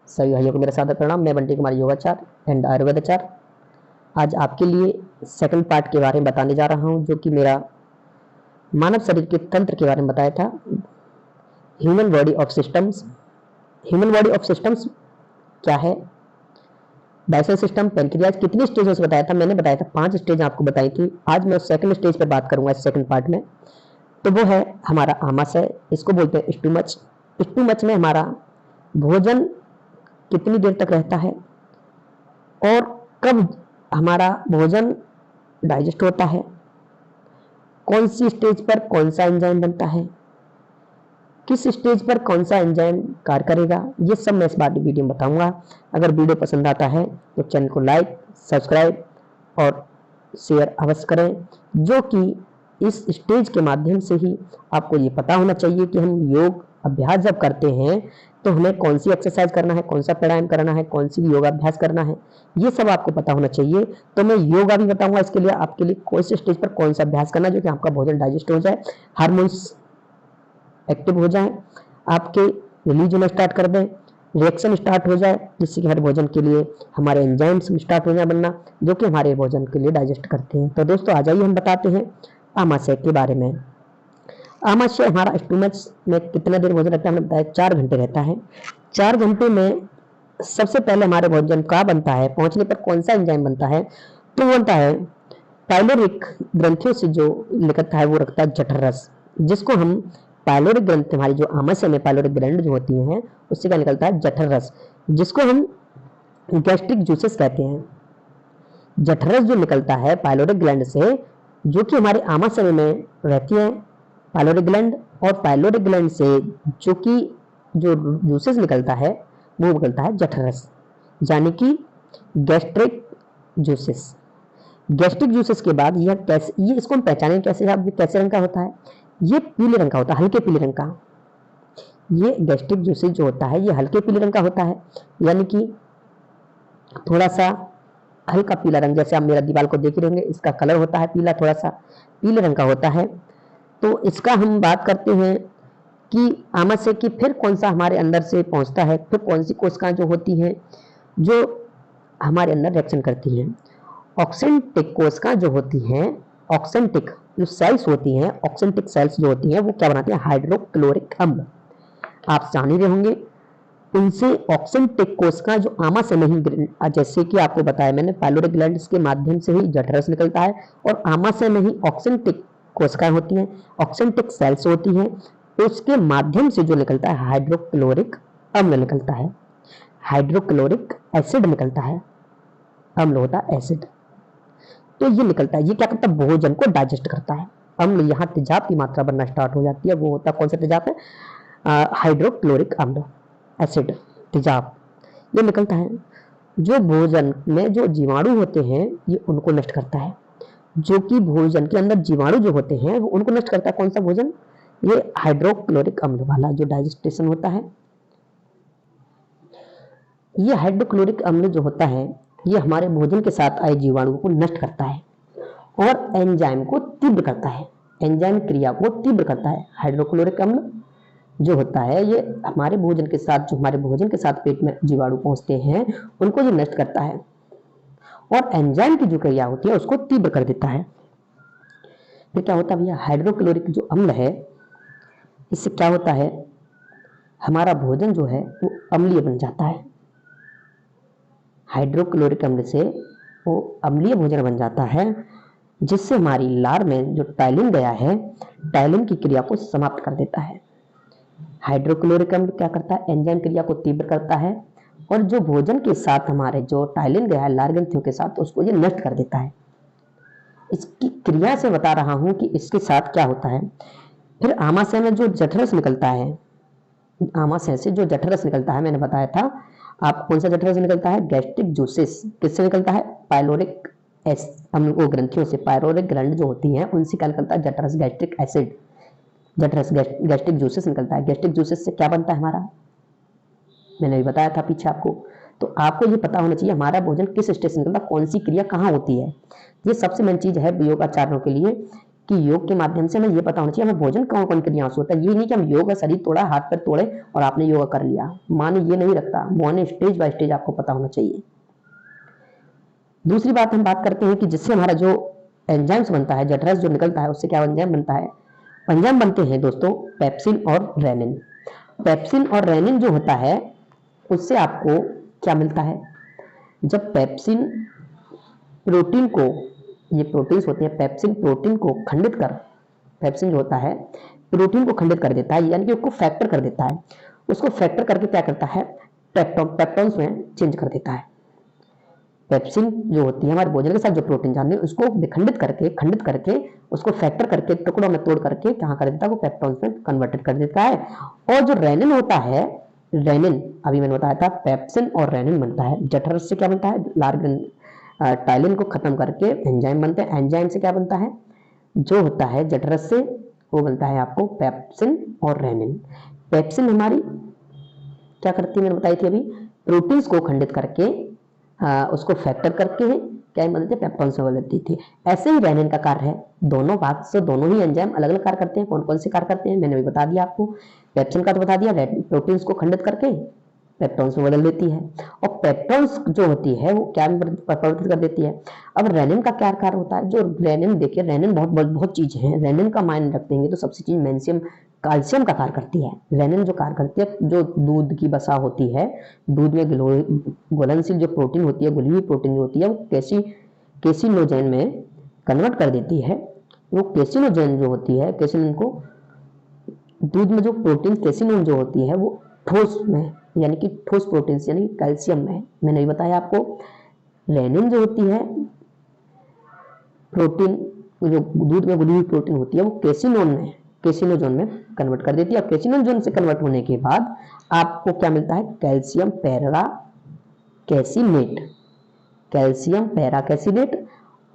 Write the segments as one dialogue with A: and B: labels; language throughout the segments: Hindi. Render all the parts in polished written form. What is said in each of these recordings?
A: सभी भाइयों को मेरा सादर प्रणाम। मैं बंटी कुमार योगाचार्य एंड आयुर्वेदाचार्य आज आपके लिए सेकंड पार्ट के बारे में बताने जा रहा हूं, जो कि मेरा मानव शरीर के तंत्र के बारे में बताया था। Human body of systems. Human body of systems क्या है? डाइजेशन सिस्टम, पेनक्रियाज, कितनी स्टेज से बताया था? मैंने बताया था 5 स्टेज आपको बताई थी। आज मैं सेकंड स्टेज पर बात करूंगा इस सेकंड पार्ट में। तो वो है हमारा आमाशय, इसको बोलते हैं स्टूमच। स्टूमच में हमारा भोजन कितनी देर तक रहता है और कब हमारा भोजन डाइजेस्ट होता है, कौन सी स्टेज पर कौन सा एंजाइम बनता है, किस स्टेज पर कौन सा एंजाइम कार्य करेगा, ये सब मैं इस बार वीडियो में बताऊंगा। अगर वीडियो पसंद आता है तो चैनल को लाइक, सब्सक्राइब और शेयर अवश्य करें, जो कि इस स्टेज के माध्यम से ही आपको ये पता होना चाहिए कि हम योग अभ्यास जब करते हैं तो हमें कौन सी एक्सरसाइज करना है, कौन सा प्राणायाम करना है, कौन सी योगाभ्यास करना है, ये सब आपको पता होना चाहिए। तो मैं योगा भी बताऊंगा इसके लिए, आपके लिए कौन से स्टेज पर कौन सा अभ्यास करना है जो कि आपका भोजन डाइजेस्ट हो जाए, हार्मोन्स एक्टिव हो जाए, आपके रिलीज होना स्टार्ट कर दें, रिएक्शन स्टार्ट हो जाए, जिससे कि हर भोजन के लिए हमारे एंजाइम्स स्टार्ट हो जाए बनना, जो कि हमारे भोजन के लिए डाइजेस्ट करते हैं। तो दोस्तों आ जाइए हम बताते हैं आमाशय के बारे में। आमाशय हमारा स्टूमच में कितना देर भोजन रहता है? हमने बताया 4 घंटे रहता है। 4 घंटे में सबसे पहले हमारे भोजन क्या बनता है, पहुंचने पर कौन सा एंजाइम बनता है? तो बनता है पाइलोरिक ग्रंथियों से जो निकलता है वो रखता है जठर रस, जिसको हम पाइलोरिक ग्रंथि, हमारी जो आमाशय में पाइलोरिक ग्लैंड जो होती हैं उससे क्या निकलता है? जठर रस, जिसको हम गैस्ट्रिक जूसेस कहते हैं। जठर रस जो निकलता है पाइलोरिक ग्लैंड से, जो कि हमारे आमाशय में रहती है पाइलोरिक ग्लैंड, और पाइलोरिक ग्लैंड से जो कि जो जूसेस निकलता है वो निकलता है जठर रस, यानी कि गैस्ट्रिक जूसेस। गैस्ट्रिक जूसेस के बाद यह कैसे, ये इसको हम पहचानें कैसे? ये कैसे रंग का होता है? ये पीले रंग का होता है, हल्के पीले रंग का। ये गैस्ट्रिक जूसेस जो होता है ये हल्के पीले रंग का होता है, यानी कि थोड़ा सा हल्का पीला रंग, जैसे आप मेरा दीवार को देख रहे होंगे, इसका कलर होता है पीला, थोड़ा सा पीले रंग का होता है। तो इसका हम बात करते हैं कि आमाशय की फिर कौन सा हमारे अंदर से पहुंचता है, फिर कौन सी कोशिकाएं जो होती हैं जो हमारे अंदर रिएक्शन करती हैं। ऑक्सेंटिक कोशिकाएं जो होती हैं, ऑक्सेंटिक जो सेल्स होती हैं, ऑक्सेंटिक सेल्स जो होती हैं वो क्या बनाती हैं? हाइड्रोक्लोरिक अम्ल। आप जान ही रहे होंगे उनसे ऑक्सेंटिक कोशिकाएं जो आमाशय में ही, जैसे कि आपको बताया मैंने, पाइलोरिक ग्लैंड्स के माध्यम से ही जठर रस निकलता है और आमाशय में ही ऑक्सेंटिक कोशिकाएं होती हैं, ऑक्सेंटिक सेल्स होती हैं, उसके माध्यम से जो निकलता है हाइड्रोक्लोरिक अम्ल निकलता है, हाइड्रोक्लोरिक एसिड निकलता है, अम्ल होता है एसिड। तो ये निकलता है, ये क्या करता है? भोजन को डाइजेस्ट करता है। अम्ल, यहाँ तेजाब की मात्रा बनना स्टार्ट हो जाती है, वो होता है कौन सा तेजाब है? हाइड्रोक्लोरिक अम्ल, एसिड, तेजाब, ये निकलता है। जो भोजन में जो जीवाणु होते हैं ये उनको नष्ट करता है, जो कि भोजन के अंदर जीवाणु जो होते हैं वो उनको नष्ट करता है। कौन सा भोजन? ये हाइड्रोक्लोरिक अम्ल वाला जो डाइजेस्टेशन होता है। ये हाइड्रोक्लोरिक अम्ल जो होता है ये हमारे भोजन के साथ आए जीवाणुओं को नष्ट करता है और एंजाइम को तीव्र करता है, एंजाइम क्रिया को तीव्र करता है। हाइड्रोक्लोरिक अम्ल जो होता है ये हमारे भोजन के साथ, जो हमारे भोजन के साथ पेट में जीवाणु पहुंचते हैं उनको ये नष्ट करता है और एंजाइम की जो क्रिया होती है उसको तीव्र कर देता है। फिर क्या होता है भैया? हाइड्रोक्लोरिक जो अम्ल है इससे क्या होता है? हमारा भोजन जो है वो अम्लीय बन जाता है। हाइड्रोक्लोरिक अम्ल से वो अम्लीय भोजन बन जाता है, जिससे हमारी लार में जो टाइलिन गया है, टाइलिन की क्रिया को समाप्त कर देता है। हाइड्रोक्लोरिक अम्ल क्या करता है? एंजाइम क्रिया को तीव्र करता है और जो भोजन के साथ हमारे जो टाइलिन गया है लार ग्रंथियों के साथ, उसको ये नष्ट कर देता है। इसकी क्रिया से बता रहा हूं कि इसके साथ क्या होता है। फिर आमाशय में जो जठर रस निकलता है, आमाशय से जो जठर रस निकलता है, मैंने बताया था आप कौन सा जठर रस निकलता है? Gastric juices. किससे निकलता है? पाइलोरिक अम्ल ग्रंथियों से, पाइलोरिक ग्लैंड जो होती हैं उनसे क्या निकलता है? जठर रस, गैस्ट्रिक एसिड, जठर रस, गैस्ट्रिक जूसेस निकलता है। गैस्ट्रिक जूसेस से क्या बनता है हमारा? मैंने भी बताया था पीछे आपको। तो आपको ये पता होना चाहिए हमारा भोजन किस स्टेज से निकलता है, कौन सी क्रिया कहाँ होती है। ये सबसे मेन चीज है योगाचार्यों के लिए कि योग के माध्यम से हमें ये पता होना चाहिए हमें भोजन कौन कौन क्रियाओं से होता है। ये नहीं कि हम योग का शरीर तोड़ा, हाथ पैर तोड़े और आपने योगा कर लिया, माने ये नहीं रखता, माने स्टेज बाय स्टेज आपको पता होना चाहिए। दूसरी बात हम बात करते हैं कि जिससे हमारा जो एंजाइम्स बनता है, जठरस जो निकलता है, उससे क्या एंजाइम बनता है। एंजाइम बनते हैं दोस्तों पेप्सिन और रेनिन। पेप्सिन और रेनिन जो होता है उससे आपको क्या मिलता है, जब पेप्सिन प्रोटीन को, ये प्रोटीन्स होते हैं, पेप्सिन प्रोटीन को खंडित कर, पेप्सिन जो होता है प्रोटीन को खंडित कर देता है, यानी कि उसको फैक्टर कर देता है। उसको फैक्टर करके क्या करता है, पेप्टोन्स में चेंज कर देता है। पेप्सिन जो होती है हमारे भोजन के साथ जो प्रोटीन जाने उसको खंडित करके उसको फैक्टर करके टुकड़ों में तोड़ करके कहाँ कर देता है, वो पेप्टोन्स में कन्वर्टेड कर देता है। और जो रेनिन होता है, रेनिन अभी मैंने बताया था पेप्सिन और रेनिन बनता है जठरस से। क्या बनता है, लार्ज टाइलिन को खत्म करके एंजाइम बनते हैं। एंजाइम से क्या बनता है, जो होता है जठरस से वो बनता है आपको पेप्सिन और रेनिन। पेप्सिन हमारी क्या करती है, मैंने बताई थी अभी, प्रोटीन्स को खंडित करके उसको फैक्टर करके क्या बनती है, पेप्टोन्स में बदलती थी। ऐसे ही रेनिन का कार्य है। दोनों बात से दोनों ही एंजाइम अलग अलग कार्य करते हैं। कौन कौन से कार्य करते हैं मैंने भी बता दिया आपको। पेप्सिन का तो बता दिया, प्रोटीन्स को खंडित करके पेप्टोन्स में बदल देती है। और पेप्टोन्स जो होती है वो क्या प्रवर्तित कर देती है। अब रेनिन का क्या कार्य होता है, जो रेनिन देखिए, रेनिन बहुत चीजें हैं। रेनिन का मायने रख देंगे तो सबसे चीज मैग्नीशियम कैल्शियम का कार्य करती है। रेनिन जो कार्य करती है, जो दूध की वसा होती है, दूध में घुलनशील जो प्रोटीन होती है, घुली हुई प्रोटीन जो होती है, वो कैसिनोजेन में कन्वर्ट कर देती है। वो कैसिनोजेन जो होती है, कैसिनोन को दूध में जो प्रोटीन कैसिनोन जो होती है वो ठोस में, यानी कि ठोस प्रोटीन यानी कैल्शियम में, मैंने भी बताया आपको। रेनिन जो होती है प्रोटीन, जो दूध में घुली हुई प्रोटीन होती है, वो कैसिनोजोन में कन्वर्ट कर देती है। और कैसिनोजोन से कन्वर्ट होने के बाद आपको क्या मिलता है, कैल्शियम पैरा कैसिनेट। कैल्शियम पैरा कैसिनेट,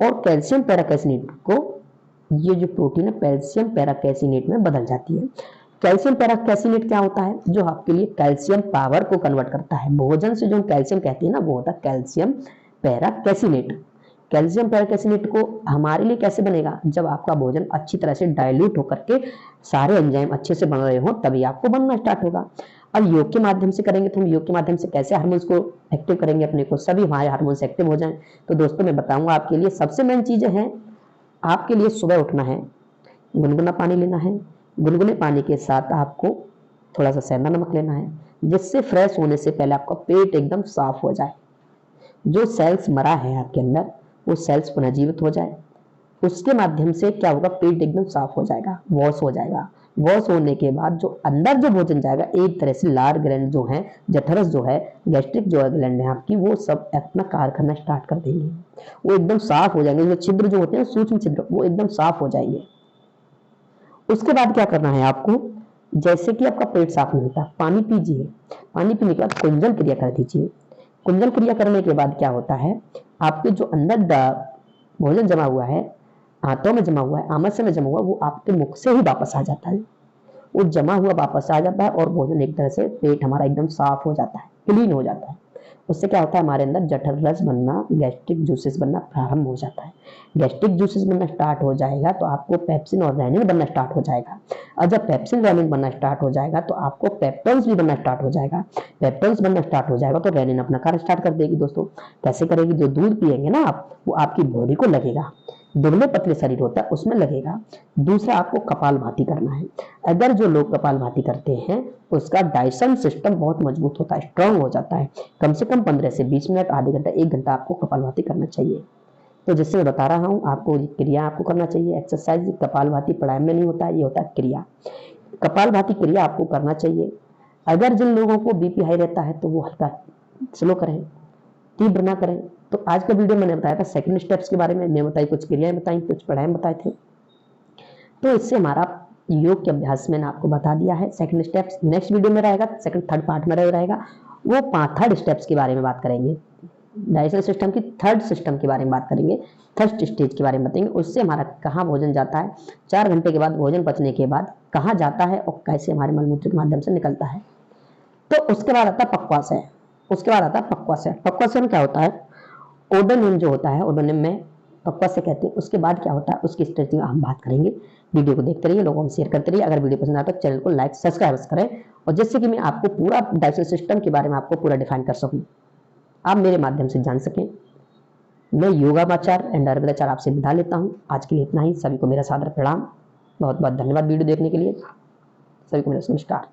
A: और कैल्शियम पैरा कैसिनेट को ये जो प्रोटीन है कैल्शियम पैरा कैसिनेट में बदल जाती है। कैल्शियम पैरा कैसिनेट क्या होता है, जो आपके लिए कैल्शियम पावर को कन्वर्ट करता है। भोजन से जो कैल्शियम कहते हैं ना, वो होता है कैल्शियम पैरा कैसिनेट। कैल्शियम पैरा कैसिनेट को हमारे लिए कैसे बनेगा, जब आपका भोजन अच्छी तरह से डाइल्यूट होकर के सारे एंजाइम अच्छे से बन रहे हो, तभी आपको बनना स्टार्ट होगा। अब योग के माध्यम से करेंगे तो हम योग के माध्यम से कैसे हार्मोन्स को एक्टिव करेंगे, अपने को सभी हमारे हार्मोन्स एक्टिव हो जाएं। तो दोस्तों मैं बताऊंगा आपके लिए सबसे मेन चीजें हैं। आपके लिए सुबह उठना है, गुनगुना पानी लेना है, गुनगुने पानी के साथ आपको थोड़ा सा सेंधा नमक लेना है, जिससे फ्रेश होने से पहले आपका पेट एकदम साफ हो जाए, जो सेल्स मरा है आपके अंदर वो सेल्स पुनर्जीवित हो जाए। उसके माध्यम से क्या होगा, पेट एकदम साफ हो जाएगा, वॉश हो जाएगा। वॉश होने के बाद जो अंदर जो भोजन जाएगा, एक तरह से लार ग्लैंड जो है, जठरस जो है, गैस्ट्रिक जो ग्लैंड है आपकी, वो सब अपना कार्य करना स्टार्ट कर देंगे। वो एकदम साफ हो जाएंगे, जो छिद्र जो होते हैं सूक्ष्म छिद्र, वो एकदम साफ हो जाएंगे। उसके बाद क्या करना है आपको, जैसे कि आपका पेट साफ नहीं होता, पानी पीजिए। पानी पीने के बाद कुंजन क्रिया कर दीजिए। कुंजन क्रिया करने के बाद क्या होता है, आपके जो अंदर भोजन जमा हुआ है, हाथों में जमा हुआ है, आमाशय में जमा हुआ, वो आपके मुख से ही वापस आ जाता है। वो जमा हुआ वापस आ जाता है और भोजन एक तरह से पेट हमारा एकदम साफ हो जाता है, क्लीन हो जाता है। उससे क्या होता है, हमारे अंदर जठर रस बनना, गैस्ट्रिक जूसेस बनना प्रारंभ हो जाता है। गैस्ट्रिक जूसेस बनना स्टार्ट हो जाएगा तो आपको पेप्सिन और रेनिन बनना स्टार्ट हो जाएगा। और जब पेप्सिन रेनिन बनना स्टार्ट हो जाएगा तो आपको पेप्टोन्स भी बनना स्टार्ट हो जाएगा। पेप्टोन्स बनना स्टार्ट हो जाएगा तो रेनिन अपना कार्य स्टार्ट कर देगी। दोस्तों कैसे करेगी, जो दूध पिएंगे ना आप, वो आपकी बॉडी को लगेगा, दुबले पतले शरीर होता है उसमें लगेगा। दूसरा आपको कपालभाति करना है। अगर जो लोग कपालभाति करते हैं उसका डाइजेशन सिस्टम बहुत मजबूत होता है, स्ट्रांग हो जाता है। कम से कम 15 से 20 मिनट, आधे घंटा, 1 घंटा आपको कपालभाति करना चाहिए। तो जिससे मैं बता रहा हूँ आपको, क्रिया आपको करना चाहिए। एक्सरसाइज कपालभाति प्राणायाम में नहीं होता है, ये होता है क्रिया। कपालभाति क्रिया आपको करना चाहिए। अगर जिन लोगों को बीपी हाई रहता है तो वो हल्का स्लो करें, तीव्र ना करें। तो आज का वीडियो मैंने बताया था सेकंड स्टेप्स के बारे में, मैं बताई कुछ क्रियाएं बताई, कुछ प्राणायाम बताए थे। तो इससे हमारा योग के अभ्यास मैंने आपको बता दिया है। सेकंड स्टेप्स नेक्स्ट वीडियो में रहेगा, सेकंड थर्ड पार्ट में रहेगा। वो थर्ड स्टेप्स के बारे में बात करेंगे, डाइजेशन सिस्टम की थर्ड सिस्टम के बारे में बात करेंगे, थर्ड स्टेज के बारे में बताएंगे। उससे हमारा कहाँ भोजन जाता है, 4 घंटे के बाद भोजन पचने के बाद कहाँ जाता है और कैसे हमारे मलमूत्र के माध्यम से निकलता है। तो उसके बाद आता है पक्वाशय। उसके बाद आता है पक्वाशय। पक्वाशय में क्या होता है, ओडोनियम जो होता है, ओडोनियम में पक्वा से कहते हैं। उसके बाद क्या होता है उसकी स्ट्रेचिंग हम बात करेंगे। वीडियो को देखते रहिए, लोगों को शेयर करते रहिए। अगर वीडियो पसंद आता है तो चैनल को लाइक सब्सक्राइब करें, और जिससे कि मैं आपको पूरा डाइजेशन सिस्टम के बारे में आपको पूरा डिफाइन कर सकूं, आप मेरे माध्यम से जान सकें। मैं योगाचार्य एंड आयुर्वेदाचार्य आपसे विदा लेता हूं। आज के लिए इतना ही। सभी को मेरा सादर प्रणाम, बहुत बहुत धन्यवाद वीडियो देखने के लिए। सभी को मेरा नमस्कार।